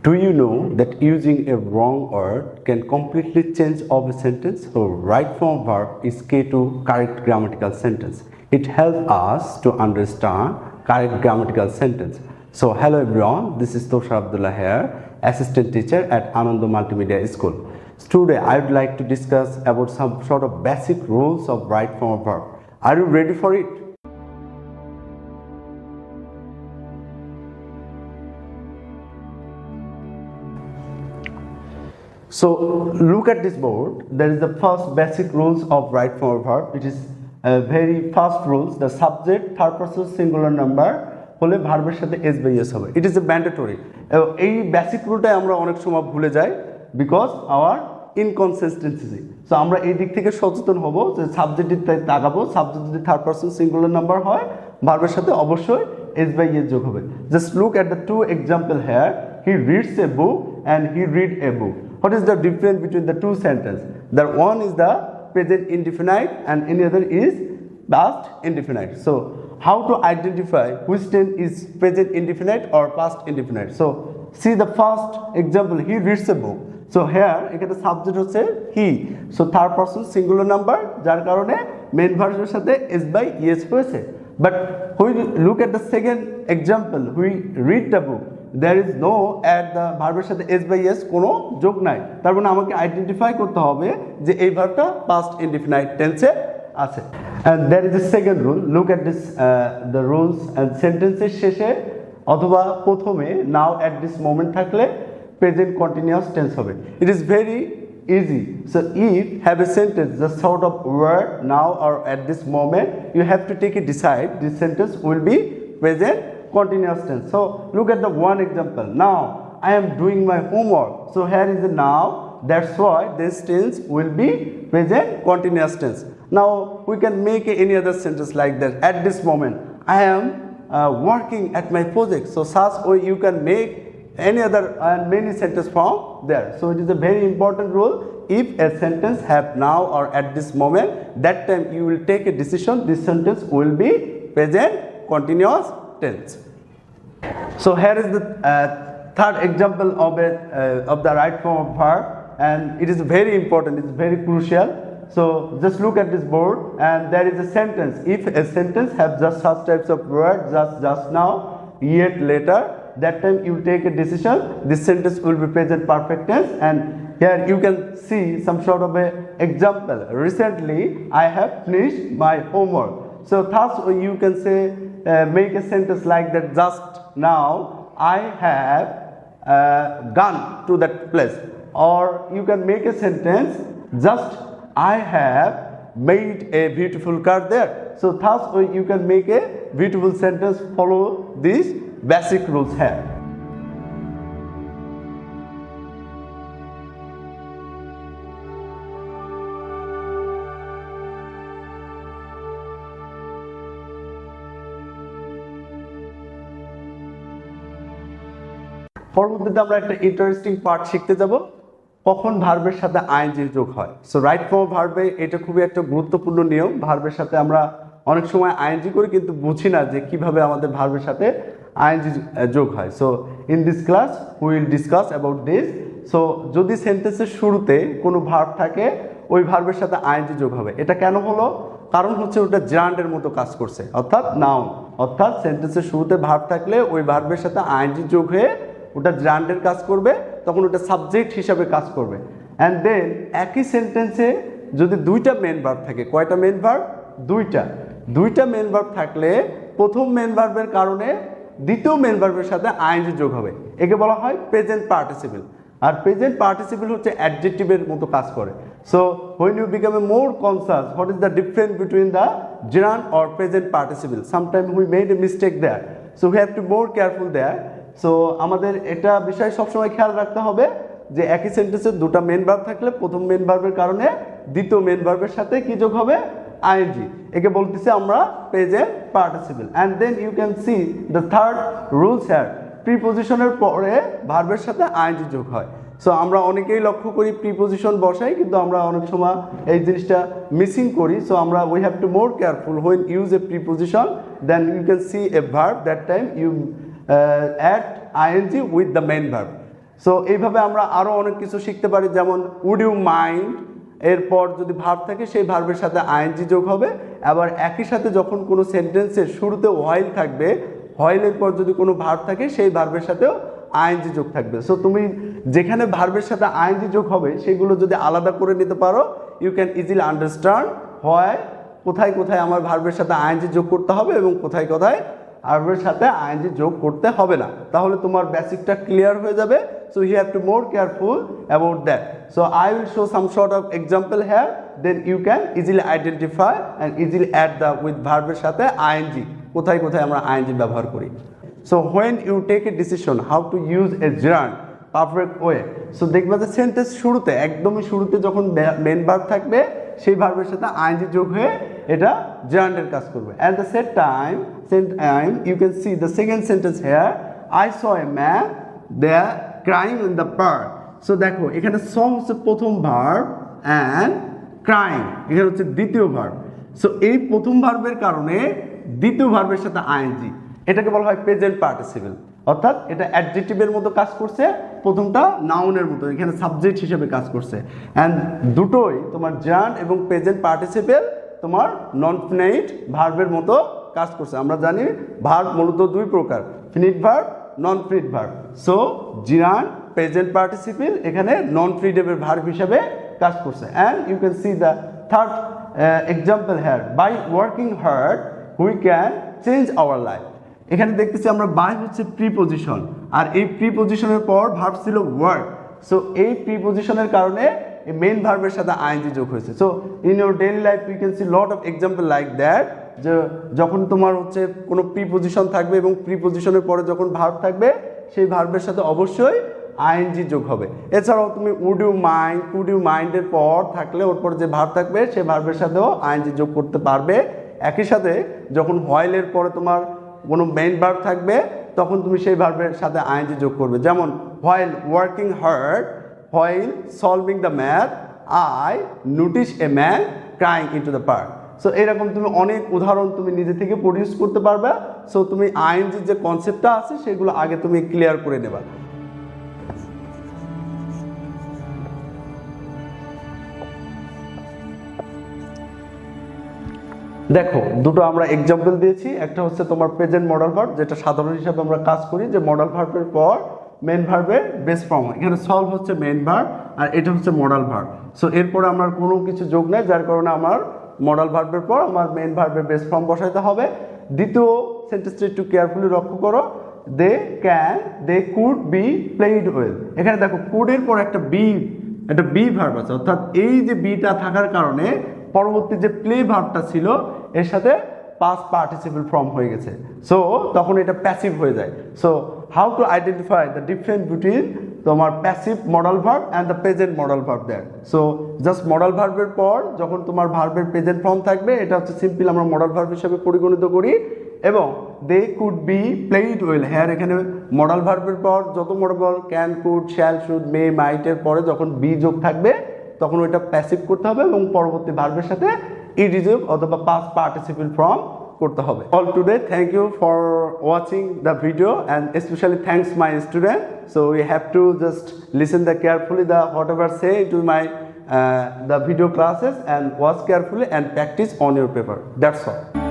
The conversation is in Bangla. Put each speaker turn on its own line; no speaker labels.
Do you know that using a wrong word can completely change of a sentence? So right form verb is key to correct grammatical sentence. It helps us to understand correct grammatical sentence. So hello everyone, this is Toshar Abdullah here, assistant teacher at Ananda Multimedia School. Today I would like to discuss about some sort of basic rules of right form verb. Are you ready for it? So look at this board. There is the first basic rules of right form verb. It is a very first rules. The subject third person singular number হলে ভার্বের সাথে s by s হবে। It is a mandatory. এই বেসিক রুলটাই আমরা অনেক সময় ভুলে যাই because our inconsistency. So আমরা এই দিক থেকে সচেতন হব যে সাবজেক্টে তাকাবো, সাবজেক্ট যদি থার্ড পারসন সিঙ্গুলার নাম্বার হয় ভার্বের সাথে অবশ্যই s by s যোগ হবে। Just look at the two example here. He reads a book and he read a book. What is the difference between the two sentences? The one is the present indefinite and any other is past indefinite. So how to identify which tense is present indefinite or past indefinite? So see the first example, he reads a book. So here এখানে সাবজেক্ট হচ্ছে he. So third person singular number যার কারণে মেইন ভার্বের সাথে s by es হয়েছে. But when you look at the second example, we read the book. There is no at the ভার্বের সাথে s by s কোনো যোগ নাই। তার মানে আমাকে আইডেন্টিফাই করতে হবে যে এই ভার্বটা past indefinite tense এ আছে। And there is a second rule. Look at this the rules and sentences শেষে অথবা প্রথমে now at this moment থাকলে present continuous tense হবে। It is very easy. So if have a sentence the sort of word now or at this moment, you have to take a decide this sentence will be present continuous tense. So look at the one example. Now I am doing my homework. So here is the now. That's why this tense will be present continuous tense. Now we can make any other sentence like that. At this moment I am working at my project. So such way you can make any other many sentence from there. So it is a very important rule. If a sentence have now or at this moment, that time you will take a decision. This sentence will be present continuous tense. So here is the third example of the right form of verb, and it is very important. It is very crucial. So just look at this board, and there is a sentence. If a sentence have just such types of words, just now, yet, later, that time you take a decision. This sentence will be present perfect tense, and here you can see some sort of a example. Recently, I have finished my homework. So thus you can say make a sentence like that. Just now I have gone to that place, or you can make a sentence just I have made a beautiful car there. So thus you can make a beautiful sentence. Follow these basic rules here. পরবর্তীতে আমরা একটা ইন্টারেস্টিং পার্ট শিখতে যাব, কখন ভার্বের সাথে আইএনজি যোগ হয়। সো রাইট ফর্ম ভার্বে এটা খুবই একটা গুরুত্বপূর্ণ নিয়ম। ভার্বের সাথে আমরা অনেক সময় আইএনজি করি কিন্তু বুঝি না যে কিভাবে আমাদের ভার্বের সাথে আইএনজি যোগ হয়। So in this class we will discuss about this. So যদি সেন্টেন্সের শুরুতে কোনো ভার্ব থাকে ওই ভার্বের সাথে আইএনজি যোগ হবে। এটা কেন হলো? কারণ হচ্ছে ওটা জার্ন্ডের মতো কাজ করছে, অর্থাৎ নাউন। অর্থাৎ সেন্টেন্সের শুরুতে ভার্ব থাকলে ওই ভার্বের সাথে আইএনজি যোগ হয়ে ওটা জার্ন্ডের কাজ করবে, তখন ওটা সাবজেক্ট হিসাবে কাজ করবে। অ্যান্ড দেন একই সেন্টেন্সে যদি দুইটা মেন ভার্ব থাকে, কয়টা মেন ভার্ব? দুইটা মেন ভার্ব থাকলে প্রথম মেন ভার্বের কারণে দ্বিতীয় মেন ভার্বের সাথে আইএনজি যোগ হবে। একে বলা হয় প্রেজেন্ট পার্টিসিপল। আর প্রেজেন্ট পার্টিসিপল হচ্ছে অ্যাডজেক্টিভের মতো কাজ করে। So when you become a more conscious what is the difference between the gerund or present participle, sometimes we made a mistake there, so we have to more careful there. So আমাদের এটা বিষয় সবসময় খেয়াল রাখতে হবে যে একই সেন্টেন্সে দুটো মেন ভার্ব থাকলে প্রথম মেন ভার্বের কারণে দ্বিতীয় মেন ভার্বের সাথে কি যোগ হবে? আইএনজি। একে বলতেছি আমরা present participle. And then you can see the third rules here, প্রিপোজিশনের পরে ভার্বের সাথে আইএনজি যোগ হয়। সো আমরা অনেকেই লক্ষ্য করি প্রিপোজিশন বসাই, কিন্তু আমরা অনেক সময় এই জিনিসটা মিসিং করি। সো আমরা we have to more careful when use a preposition, then you can see a verb, that time you add ing with the main verb. So এইভাবে আমরা আরও অনেক কিছু শিখতে পারি, যেমন উড ইউ মাইন্ড এরপর যদি ভার্ব থাকে সেই ভার্বের সাথে আইএনজি যোগ হবে। আবার একই সাথে যখন কোনো সেন্টেন্সের শুরুতে হোয়াইল থাকবে, হোয়াইলের পর যদি কোনো ভার্ব থাকে সেই ভার্বের সাথেও আইএনজি যোগ থাকবে। সো তুমি যেখানে ভার্বের সাথে আইএনজি যোগ হবে সেগুলো যদি আলাদা করে নিতে পারো, ইউ ক্যান ইজিলি আন্ডারস্ট্যান্ড হয় কোথায় কোথায় আমার ভার্বের সাথে আইএনজি যোগ করতে হবে এবং কোথায় কোথায় ভার্বের সাথে আইএনজি যোগ করতে হবে না। তাহলে তোমার বেসিকটা ক্লিয়ার হয়ে যাবে। So you have to more careful about that. So I will show some sort of example here, then you can easily identify and easily add the with ভার্বের সাথে আইএনজি, কোথায় কোথায় আমরা আইএনজি ব্যবহার করি। So when you take a decision how to use a gerund perfect way, so দেখবা যে সেন্টেন্স শুরুতে, একদমই শুরুতে যখন মেন ভার্ব থাকবে সেই ভার্বের সাথে আইএনজি যোগ হয়ে এটা জার্নের কাজ করবে। At the same time you can see the second sentence here, I saw a man they are crying in the park. So দেখো এখানে স হচ্ছে প্রথম ভার্ব অ্যান্ড ক্রাইং এখানে হচ্ছে দ্বিতীয় ভার্ব। সো এই প্রথম ভার্বের কারণে দ্বিতীয় ভার্বের সাথে আইএনজি, এটাকে বলা হয় প্রেজেন্ট পার্টিসিপল, অর্থাৎ এটা অ্যাডজেক্টিভের মতো কাজ করছে, প্রথমটা নাউনের মতো এখানে সাবজেক্ট হিসেবে কাজ করছে। অ্যান্ড দুটোই তোমার জার্ন এবং প্রেজেন্ট পার্টিসিপেল তোমার নন ফিনাইট ভার্বের মতো কাজ করছে। আমরা জানি ভার্ব মূলত দুই প্রকার, finite verb, non finite verb. So gerund present participle এখানে নন ফিনিটের ভার্ব হিসেবে কাজ করছে। And you can see the third example here, by working hard we can change our life. এখানে দেখতেছি আমরা বাই হচ্ছে প্রিপোজিশন, আর এই প্রিপোজিশনের পর ভার্ব ছিল ওয়ার্ক। সো এই প্রিপোজিশনের কারণে এই মেইন ভার্বের সাথে আইএনজি যোগ হয়েছে। So in your daily life you can see lot of example like that, যে যখন তোমার হচ্ছে কোনো প্রিপোজিশন থাকবে এবং প্রিপোজিশনের পরে যখন ভার্ব থাকবে সেই ভার্বের সাথে অবশ্যই আইএনজি যোগ হবে। এছাড়াও তুমি would you mind, could you মাইন্ডের পর থাকলে ওর পর যে ভার্ব থাকবে সেই ভার্বের সাথেও আইএনজি যোগ করতে পারবে। একই সাথে যখন হোয়াইলের পরে তোমার কোনো মেইন ভার্ব থাকবে তখন তুমি সেই ভার্বের সাথে আইএনজি যোগ করবে। যেমন while working hard, while solving the math, I notice a man crying into the park. So এরকম তুমি অনেক উদাহরণ তুমি নিজে থেকে প্রডিউস করতে পারবে। সো তুমি আইএনজির যে কনসেপ্টটা আছে সেগুলো আগে তুমি ক্লিয়ার করে নেবা। দেখো দুটো আমরা এক্সাম্পল দিয়েছি, একটা হচ্ছে তোমার প্রেজেন্ট মডাল ভার্ব, যেটা সাধারণ হিসাবে আমরা কাজ করি যে মডাল ভার্বের পর মেন ভার্বের বেস ফর্ম হয়। এখানে সলভ হচ্ছে মেন ভার্ব আর এটা হচ্ছে মডাল ভার্ব। সো এরপরে আমার কোনো কিছু যোগ নেই, যার কারণে আমার মডাল ভার্বের পর আমার মেন ভার্বের বেস ফর্ম বসাইতে হবে। দ্বিতীয় সেন্টেন্সটা একটু কেয়ারফুলি লক্ষ্য করো, they can, they could be played well. এখানে দেখো কুডের পর একটা বি ভার্ব আছে, অর্থাৎ এই যে বিটা থাকার কারণে পরবর্তী যে প্লে ভার্বটা ছিল এর সাথে পাস্ট পার্টিসিপল ফর্ম হয়ে গেছে। সো তখন এটা প্যাসিভ হয়ে যায়। So how to identify the difference between তোমার passive modal verb and the present modal verb that. So just modal ভার্বের পর যখন তোমার ভার্বের প্রেজেন্ট ফর্ম থাকবে এটা হচ্ছে সিম্পল আমরা মডাল ভার্ব হিসেবে পরিগণিত করি। এবং they could be played well, হ্যাঁ এখানে মডাল ভার্বের পর যত modal can, could, shall, should, may, মাইটের পরে যখন বি যোগ থাকবে তখন ওইটা প্যাসিভ করতে হবে এবং পরবর্তী ভার্বের সাথে ইডি যোগ অথবা পাস্ট পার্টিসিপল ফর্ম করতে হবে। All today, thank you for watching the video and specially thanks my student. So you have to just listen the carefully the whatever say to my the video classes and watch carefully and practice on your paper. That's all.